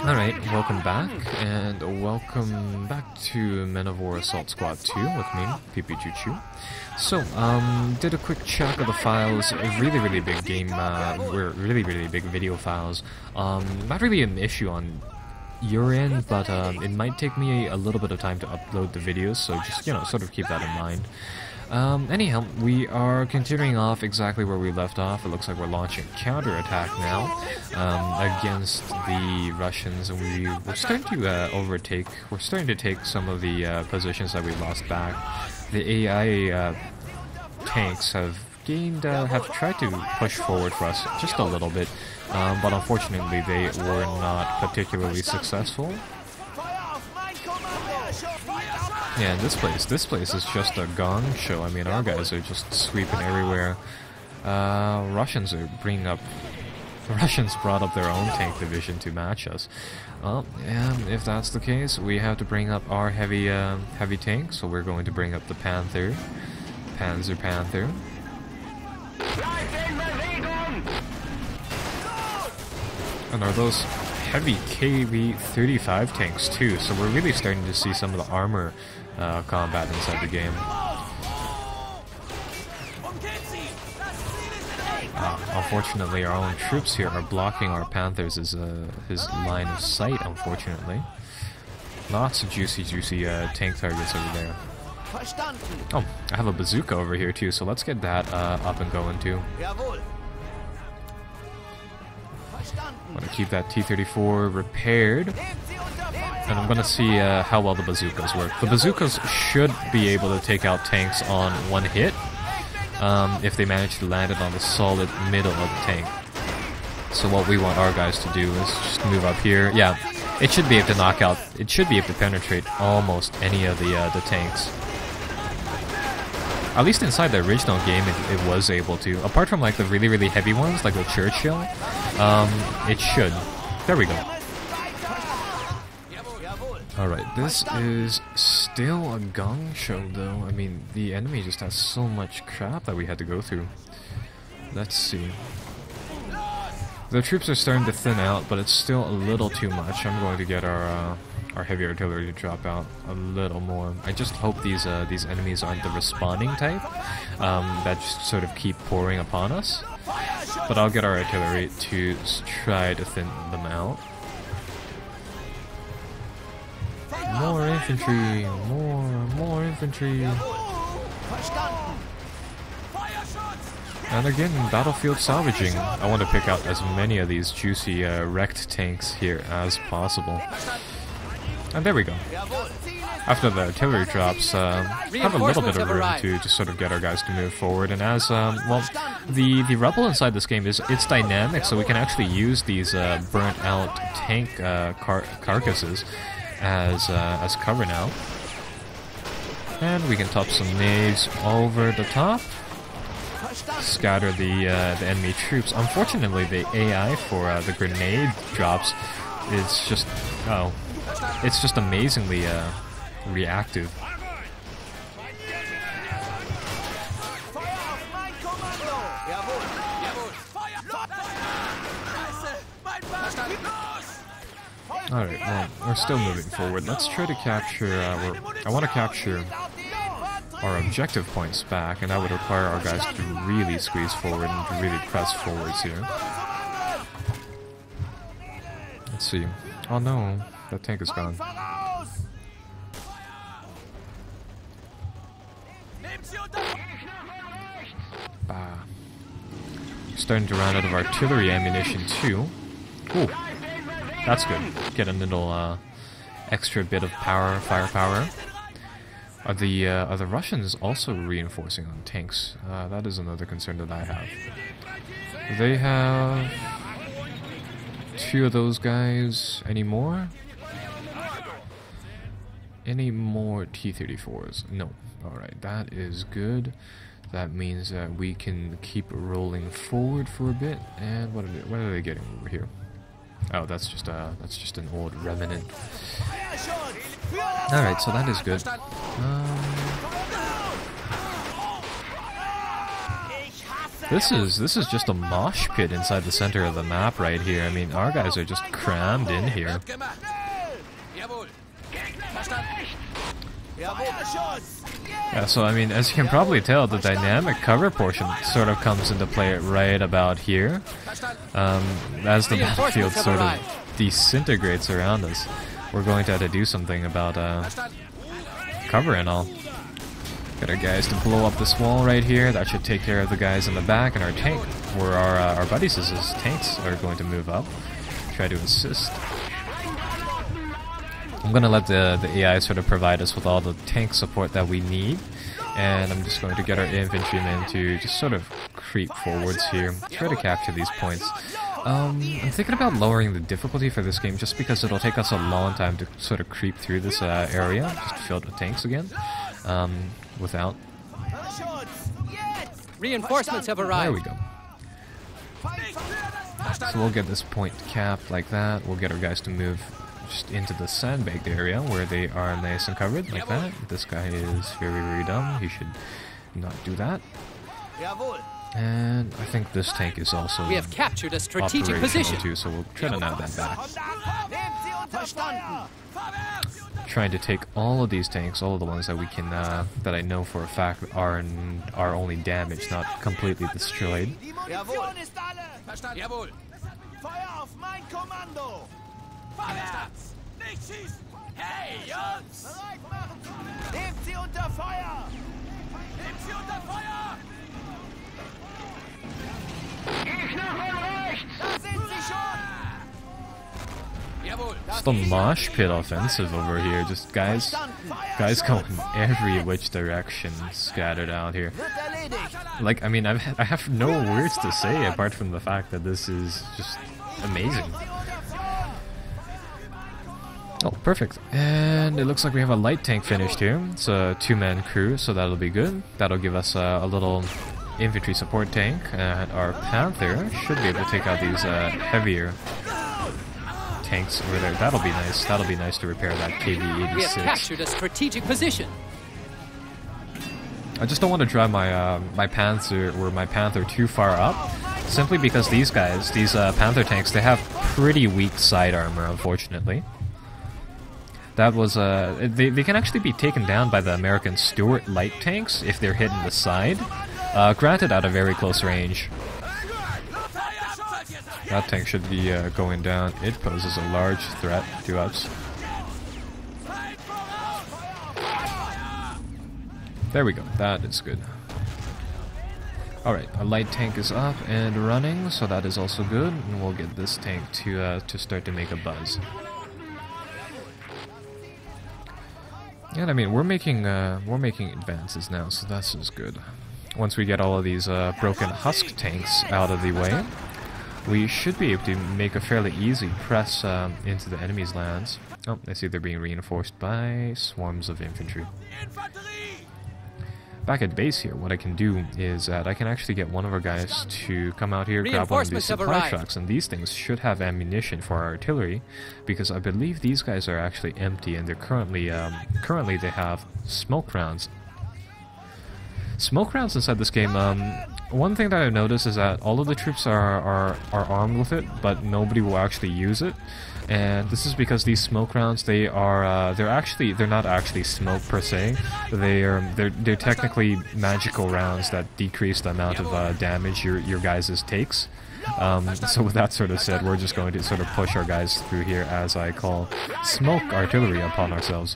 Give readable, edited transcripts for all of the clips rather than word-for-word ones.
Alright, welcome back, and welcome back to Men of War Assault Squad 2 with me, PPChuchu. So, did a quick check of the files, really big game, really big video files. Not really an issue on your end, but it might take me a little bit of time to upload the videos, so just, sort of keep that in mind. Anyhow, we are continuing off exactly where we left off. It looks like we're launching a counterattack now against the Russians, and we're starting to overtake. We're starting to take some of the positions that we lost back. The AI tanks have tried to push forward for us just a little bit, but unfortunately they were not particularly successful. Yeah, this place is just a gong show. I mean, our guys are just sweeping everywhere. Russians brought up their own tank division to match us. And if that's the case, we have to bring up our heavy tank. So we're going to bring up the Panzer Panther. And are those heavy KV-35 tanks too? So we're really starting to see some of the armor combat inside the game. Unfortunately, our own troops here are blocking our Panthers' his line of sight, unfortunately. Lots of juicy tank targets over there. Oh, I have a bazooka over here too, so let's get that up and going too. I'm going to keep that T-34 repaired. And I'm going to see how well the bazookas work. The bazookas should be able to take out tanks on one hit if they manage to land it on the solid middle of the tank. So what we want our guys to do is just move up here. Yeah, it should be able to knock out, it should be able to penetrate almost any of the tanks. At least inside the original game, it was able to. Apart from like the really heavy ones, like the Churchill, it should. There we go. Alright, this is still a gong show though. I mean, the enemy just has so much crap that we had to go through. Let's see. The troops are starting to thin out, but it's still a little too much. I'm going to get our heavy artillery to drop out a little more. I just hope these enemies aren't the respawning type that just sort of keep pouring upon us. But I'll get our artillery to try to thin them out. More infantry! More infantry! And again, battlefield salvaging. I want to pick out as many of these juicy wrecked tanks here as possible. And there we go. After the artillery drops, have a little bit of room to sort of get our guys to move forward. And as, well, the rebel inside this game it's dynamic, so we can actually use these burnt out tank carcasses as cover now. And we can top some nades over the top. Scatter the enemy troops. Unfortunately, the AI for the grenade drops is just, oh, it's just amazingly reactive. Alright, well, we're still moving forward. Let's try to capture, I want to capture our objective points back, and that would require our guys to really squeeze forward and to really press forwards here. Let's see. Oh no, that tank is gone. Bah. Starting to run out of artillery ammunition too. Ooh. That's good. Get a little extra bit of firepower. Are the Russians also reinforcing on tanks? That is another concern that I have. They have 2 of those guys. Any more? Any more T-34s? No. Alright, that is good. That means that we can keep rolling forward for a bit. And what are they getting over here? Oh, that's just an old remnant. Alright, so that is good. This is just a mosh pit inside the center of the map right here. I mean, our guys are just crammed in here. Yeah, so I mean, as you can probably tell, the dynamic cover portion sort of comes into play right about here. As the battlefield sort of disintegrates around us, we're going to have to do something about cover and all. Get our guys to blow up this wall right here. That should take care of the guys in the back, and our tank, where our buddies' tanks are going to move up, try to assist. I'm gonna let the AI sort of provide us with all the tank support that we need, and I'm just going to get our infantrymen to just sort of creep forwards here, try to capture these points. I'm thinking about lowering the difficulty for this game just because it'll take us a long time to sort of creep through this area, just filled with tanks again. Without. Reinforcements have arrived. There we go. So we'll get this point capped like that. We'll get our guys to move just into the sandbagged area where they are nice and covered like that. This guy is very, very dumb. He should not do that. And I think this tank is also we have captured a strategic position too, so we'll try to nab that back. Trying to take all of these tanks, all of the ones that we can, that I know for a fact are only damaged, not completely destroyed. Just a mosh pit offensive over here, just guys going every which direction, scattered out here. Like, I mean, I have no words to say apart from the fact that this is just amazing. Oh, perfect. And it looks like we have a light tank finished here. It's a 2-man crew, so that'll be good. That'll give us a little infantry support tank, and our Panther should be able to take out these heavier tanks over there. That'll be nice. That'll be nice to repair that KV-86. We have captured a strategic position. I just don't want to drive my Panther too far up, simply because these guys, these Panther tanks, they have pretty weak side armor, unfortunately. That was they can actually be taken down by the American Stuart light tanks if they're hit in the side. Granted, at a very close range. That tank should be going down. It poses a large threat to us. There we go. That is good. Alright, a light tank is up and running, so that is also good. And we'll get this tank to start to make a buzz. And I mean, we're making advances now, so that's just good. Once we get all of these broken husk tanks out of the way, we should be able to make a fairly easy press into the enemy's lands. Oh, I see they're being reinforced by swarms of infantry. Back at base here, what I can do is that I can actually get one of our guys to come out here, grab one of these supply trucks, and these things should have ammunition for our artillery, because I believe these guys are actually empty, and they're currently they have smoke rounds. Smoke rounds inside this game. One thing that I've noticed is that all of the troops are armed with it, but nobody will actually use it. And this is because these smoke rounds, they're not actually smoke per se. They're technically magical rounds that decrease the amount of damage your guys' takes. So with that sort of said, we're just going to sort of push our guys through here, as I call smoke artillery upon ourselves.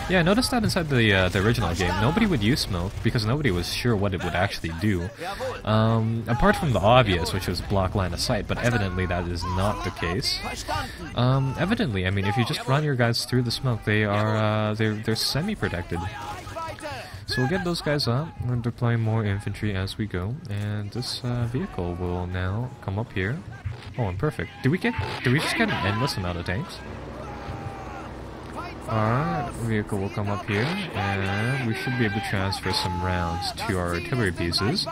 Yeah, I noticed that inside the original game, nobody would use smoke because nobody was sure what it would actually do. Apart from the obvious, which was block line of sight, but evidently that is not the case. Evidently, I mean, if you just run your guys through the smoke, they're semi-protected. So we'll get those guys up. We're deploying more infantry as we go, and this vehicle will now come up here. Oh, and perfect. Did we just get an endless amount of tanks? Our vehicle will come up here, and we should be able to transfer some rounds to our artillery pieces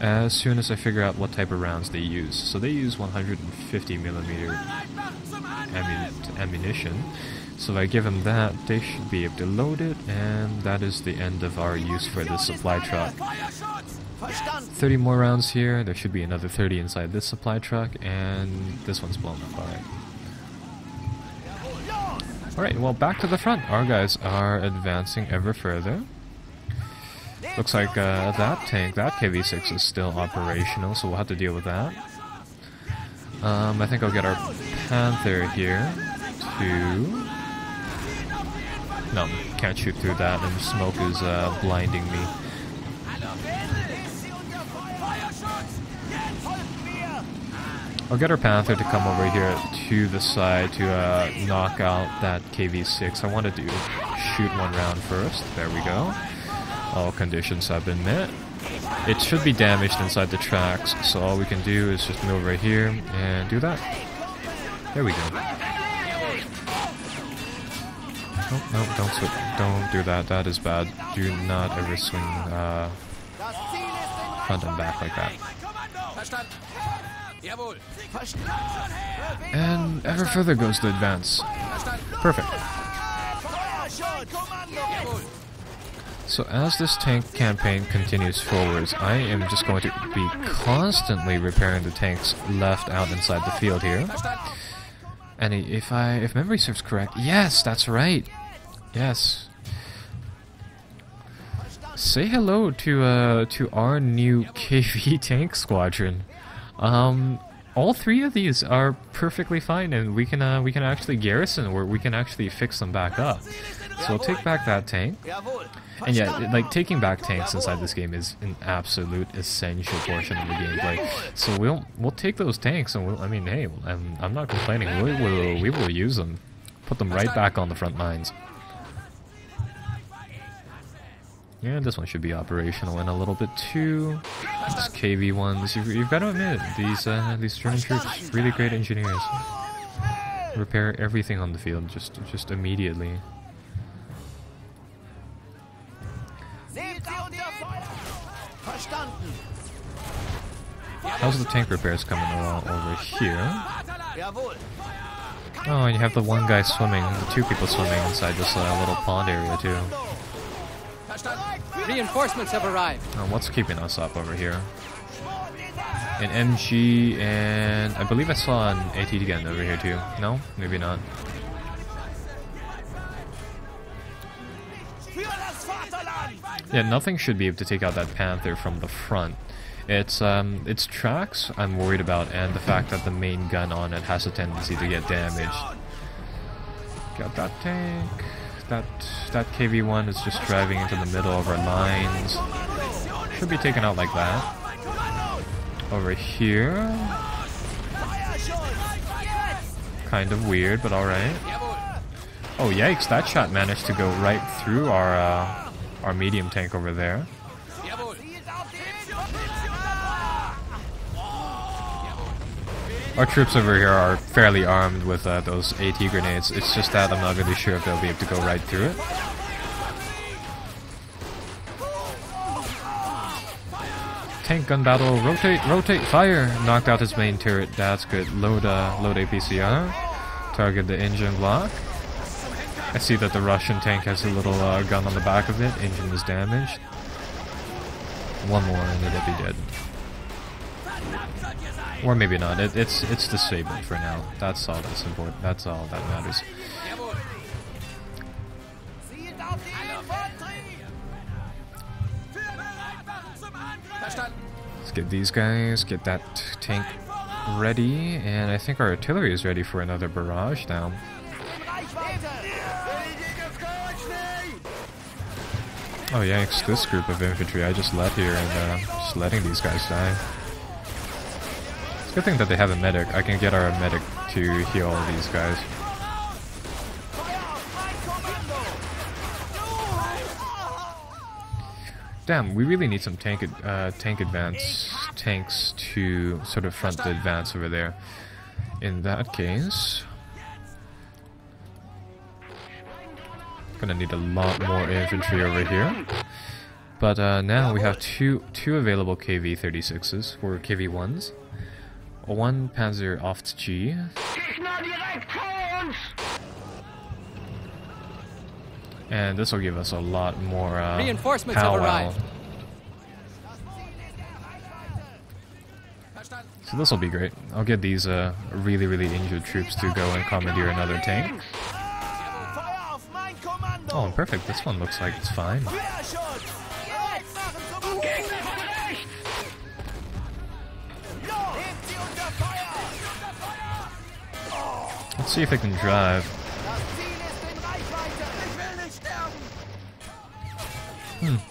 as soon as I figure out what type of rounds they use. So they use 150mm ammunition. So if I give them that, they should be able to load it, and that is the end of our use for the supply truck. 30 more rounds here. There should be another 30 inside this supply truck, and this one's blown up. Alright. Alright, well, back to the front. Our guys are advancing ever further. Looks like that tank, that KV-6 is still operational, so we'll have to deal with that. I think I'll get our Panther here to... No, can't shoot through that, and smoke is blinding me. I'll get our Panther to come over here to the side to knock out that KV-6. I wanted to shoot one round first. There we go. All conditions have been met. It should be damaged inside the tracks, so all we can do is just move right here and do that. There we go. Oh, no, don't do that. That is bad. Do not ever swing front and back like that. And ever further goes the advance. Perfect. So as this tank campaign continues forwards, I am just going to be constantly repairing the tanks left out inside the field here. And if memory serves correct, yes, that's right. Yes. Say hello to our new KV tank squadron. All three of these are perfectly fine, and we can actually garrison, or we can actually fix them back up. So we'll take back that tank. And yeah, like, taking back tanks inside this game is an absolute essential portion of the gameplay. So we'll take those tanks, and I mean, hey, I'm not complaining. We will use them, put them right back on the front lines. Yeah, this one should be operational in a little bit too. These KV ones, you've got to admit, these German troops, really great engineers. Repair everything on the field just immediately. How's the tank repairs coming along over here? Oh, and you have the one guy swimming, the two people swimming inside this little pond area too. Reinforcements have arrived. What's keeping us up over here? An MG, and I believe I saw an AT gun over here too. No? Maybe not. Yeah, nothing should be able to take out that Panther from the front. Its tracks I'm worried about, and the fact that the main gun on it has a tendency to get damaged. Got that tank. That KV-1 is just driving into the middle of our lines. Should be taken out like that. Over here. Kind of weird, but alright. Oh yikes, that shot managed to go right through our medium tank over there. Our troops over here are fairly armed with those AT grenades. It's just that I'm not really sure if they'll be able to go right through it. Tank gun battle, rotate, fire! Knocked out his main turret, that's good. Load APCR. Target the engine block. I see that the Russian tank has a little gun on the back of it. Engine is damaged. One more and it'll be dead. Or maybe not. It's disabled for now. That's all that's important. That's all that matters. Let's get these guys, get that tank ready, and I think our artillery is ready for another barrage now. Oh yikes, this group of infantry I just left here and just letting these guys die. Good thing that they have a medic. I can get our medic to heal all these guys. Damn, we really need some tank advance tanks to sort of front the advance over there. In that case, gonna need a lot more infantry over here. But now we have two available KV-36s or KV-1s. One Panzer Oft G. And this will give us a lot more reinforcements have arrived. So this will be great. I'll get these really, really injured troops to go and commandeer another tank. Oh, perfect. This one looks like it's fine. Let's see if it can drive.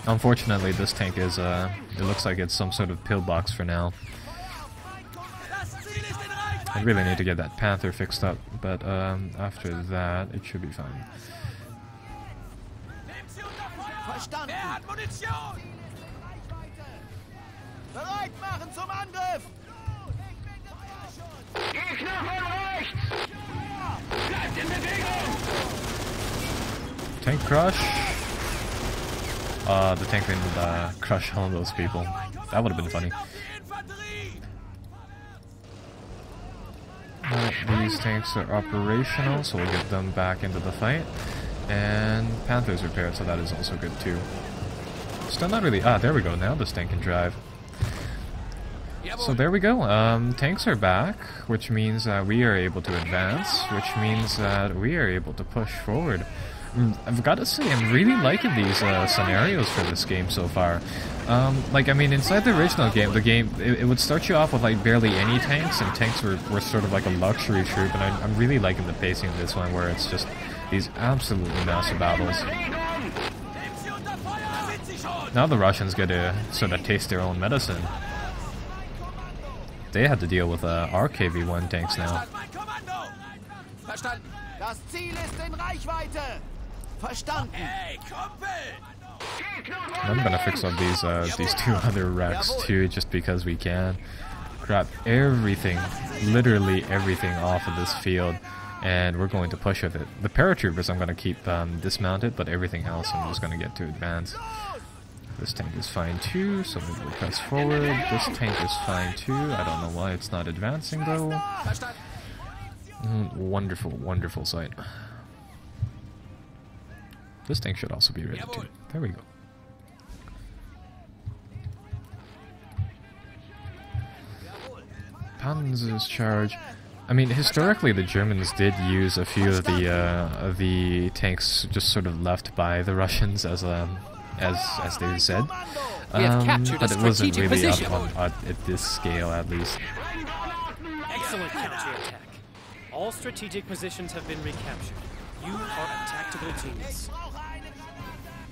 Unfortunately, this tank is, it looks like it's some sort of pillbox for now. I really need to get that Panther fixed up, but after that, it should be fine. Tank crush. The tank didn't crush all of those people. That would have been funny. These tanks are operational, so we'll get them back into the fight. And Panther's repaired, so that is also good too. Still not really... Ah, there we go. Now this tank can drive. So there we go. Tanks are back, which means that we are able to advance, which means that we are able to push forward. I've got to say, I'm really liking these scenarios for this game so far. Like, I mean, inside the original game, it would start you off with like barely any tanks, and tanks were sort of like a luxury troop, and I'm really liking the pacing of this one, where it's just these absolutely massive battles. Now the Russians get to sort of taste their own medicine. They had to deal with our KV-1 tanks now. I'm gonna fix up these two other wrecks too, just because we can. Grab everything, literally everything off of this field, and we're going to push with it. The paratroopers I'm gonna keep dismounted, but everything else I'm just gonna get to advance. This tank is fine too, so we'll press forward. This tank is fine too. I don't know why it's not advancing though. Wonderful, wonderful sight. This tank should also be ready too. There we go. Panzer's charge. I mean, historically the Germans did use a few of the tanks just sort of left by the Russians as they said, but it wasn't really at this scale, at least. Excellent counterattack. All strategic positions have been recaptured. You are a tactical genius.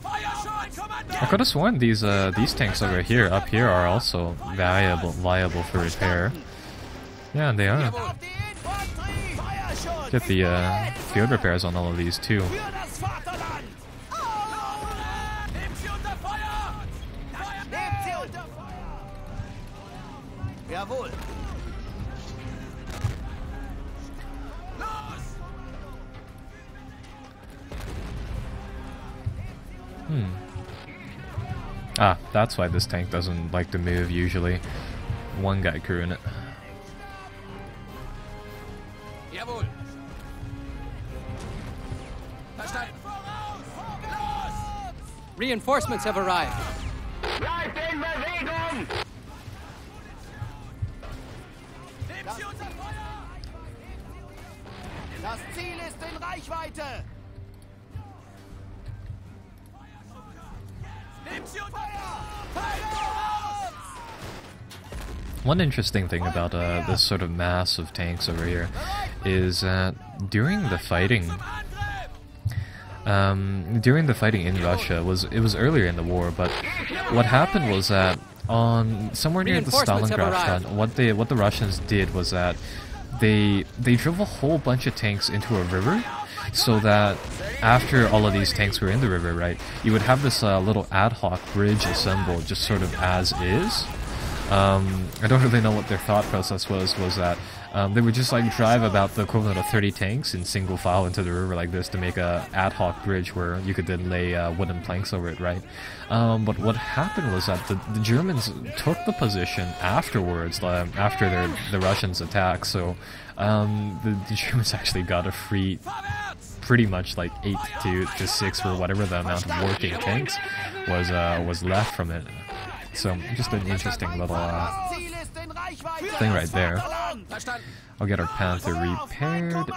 I could have sworn these tanks over here, up here, are also viable for repair. Yeah, they are. Get the field repairs on all of these too. Ah, that's why this tank doesn't like to move usually. One guy crewing it. Reinforcements have arrived. Das Ziel ist in Reichweite. One interesting thing about this sort of mass of tanks over here is that during the fighting in Russia, it was earlier in the war, but what happened was that on somewhere near the Stalingrad front, what the Russians did was that they drove a whole bunch of tanks into a river, so that after all of these tanks were in the river, right, you would have this little ad hoc bridge assembled just sort of as is. I don't really know what their thought process was that they would just like drive about the equivalent of 30 tanks in single file into the river like this to make a ad hoc bridge where you could then lay wooden planks over it, right? But what happened was that the Germans took the position afterwards, after the Russians' attack, so the Germans actually got a free pretty much like 8 to 6 or whatever the amount of working tanks was left from it. So just an interesting little Reichweite! thing right there. Verstanden! I'll get our Panther repaired.